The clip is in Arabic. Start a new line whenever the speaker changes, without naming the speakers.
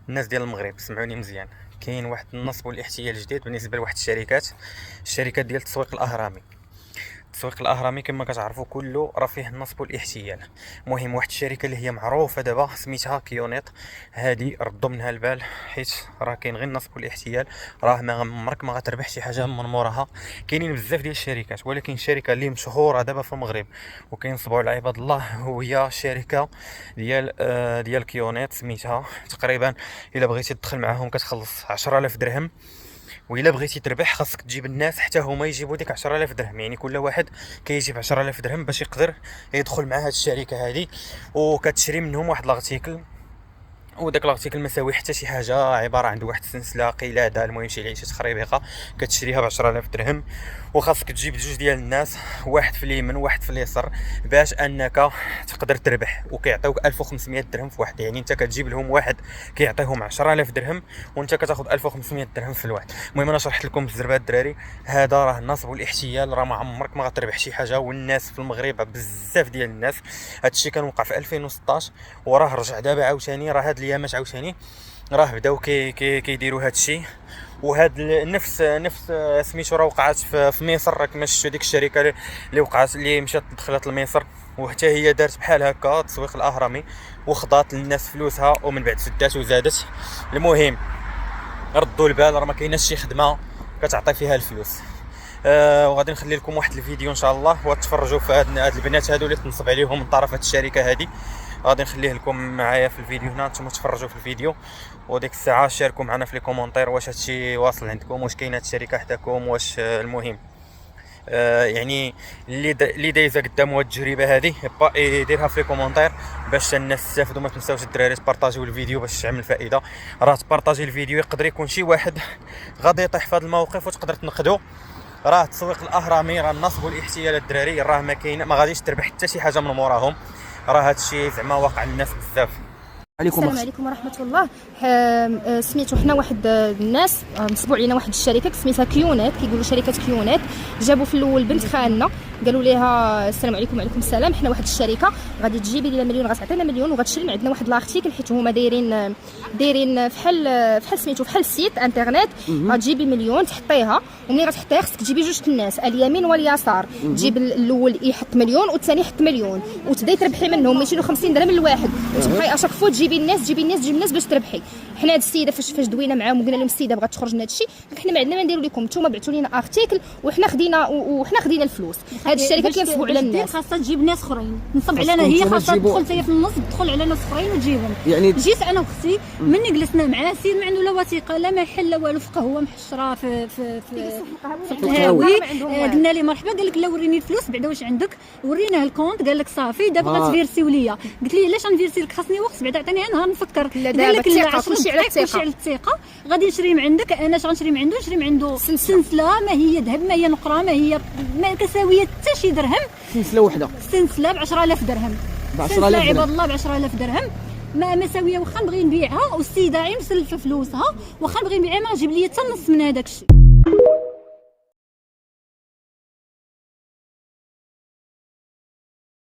الناس ديال المغرب سمعوني مزيان. كاين واحد النصب والاحتيال جديد بالنسبه لواحد الشركات ديال التسويق الاهرامي. التسويق الاهرامي كما كتعرفوا كله راه فيه النصب والاحتيال. المهم واحد الشركه اللي هي معروفه دابا سميتها كيونيط، هذه ردوا منها البال حيت راه كاين غير النصب والاحتيال. راه ما عمرك ما غتربح شي حاجه من موراها. كاينين بزاف ديال الشركات، ولكن الشركه اللي مشهوره دابا في المغرب وكينصبوا على عباد الله وهي شركه ديال كيونيط سميتها. تقريبا الا بغيتي تدخل معاهم كتخلص 10000 درهم، وإلا بغيتي تربح خاصك تجيب الناس حتى هما يجيبوا ديك 10000 درهم. يعني كل واحد كيجيب 10000 درهم باش يقدر يدخل مع هاد الشركه هذه، وكتشري منهم واحد لاغتيكل، وداك لاغتيكل ما ساوي حتى شي حاجه، عباره عن واحد السلسله قلاده المهم شي عيشه خريبيقه كتشريها ب 10000 درهم. وخاصك تجيب جوج ديال الناس، واحد في اليمين وواحد في اليسار، باش انك تقدر تربح. وكيعطيوك 1500 درهم في واحد، يعني انت كتجيب لهم واحد كيعطيهم 10000 درهم وانت كتاخذ 1500 درهم في الواحد. المهم انا شرحت لكم بزربه الدراري، هذا راه النصب والاحتيال. راه ما عمرك ما غتربح شي حاجه، والناس في المغرب بزاف ديال الناس. هادشي كان وقع في 2016 وراه رجع دابا عاوتاني. راه هاد الايامات عاوتاني راه بداو كيديروا هادشي. وهاد نفس سميتو راه وقعت في مصر. راك ما شفتوا ديك الشركه اللي وقعت اللي مشات دخلت لمصر، وحتى هي دارت بحال هكا التسويق الاهرامي وخضات للناس فلوسها ومن بعد سدات وزادت. المهم ردوا البال، راه ما كايناش شي خدمه كتعطي فيها الفلوس. وغادي نخلي لكم واحد الفيديو ان شاء الله وتفرجوا في هاد البنات هادو اللي تنصب عليهم من طرف هاد الشركه هادي. غادي نخليه لكم معايا في الفيديو هنا، نتوما تفرجوا في الفيديو وديك الساعه شاركوا معنا في لي كومونتير واش هادشي واصل عندكم، واش كاينه هاد الشركه حداكم، واش المهم يعني اللي دايزه قدام هاد التجربه هذه يديرها في لي كومونتير باش الناس تستافدوا. ما تنساوش الدراري تبارطاجيو الفيديو باش تعمل فائده. راه تبارطاجي الفيديو يقدر يكون شي واحد غادي يطيح في هذا الموقف وتقدر تنقدو. راه التسويق الاهرامي راه النصب والاحتيال الدراري، راه ما كاين ما غاديش تربح حتى شي حاجه من موراهم. راه هادشي زعما واقع للناس بزاف.
السلام عليكم ورحمه الله. سميتو حنا واحد الناس نصبوا علينا واحد الشركه سميتها كيونات، كيقولوا شركه كيونات. جابوا في الاول بنت خالنا قالوا ليها السلام عليكم وعليكم السلام، حنا واحد الشركه غادي تجيبي لنا مليون، غتعطينا مليون وغتشري من عندنا واحد لارتيكل، حيت هما دايرين فحال سميتو فحال سيت انترنت. غتجيبي مليون تحطيها، وملي غتحطيها خصك تجيبي جوج الناس اليمين واليسار. تجيب الاول يحط مليون والثاني يحط مليون، وتبداي تربحي منهم 250 درهم للواحد، وتبقاي اشاك فوا تجيبي الناس باش تربحي. حنا هاد السيده فاش دوينا معاهم وقلنا لهم السيده بغات تخرج من هاد الشيء، حنا ما عندنا ما نديروا لكم، نتوما بعثوا لنا ارتيكل وحنا خدينا الفلوس. هاد الشركه كينصبوا على الناس،
خاصها تجيب ناس اخرين. نصب علينا هي خاصها تدخل حتى في النص، تدخل على ناس اخرين وتجيبهم. يعني جيت انا واختي مني جلسنا معاه سيد ما عنده لا وثيقه لا محل لا والو، في قهوه محشره في القهاوي. قلنا ليه مرحبا، قال لك لا وريني الفلوس بعدا واش عندك. وريناه الكونت قال لك صافي دابا غتفيرسيو ليا. قلت ليه علاش غنفيرسي لك، خاصني وقت بعدا عطيني نهار نفكر. قال لك لا كلشي على الثقه، غادي نشري من عندك. انا اش غنشري من عنده؟ نشري من عنده سلسله ما هي ذهب ما هي نقره ما كساويه حتى شي درهم.
سلسله وحده
سلسله ب 10000 درهم، ب 10000 عباد الله، ب 10000 درهم ما ساويه. واخا نبغي نبيعها والسيده عين مسلفه فلوسها، واخا نبغي نبيعها ما نجيب لي حتى نص من هذاك الشيء.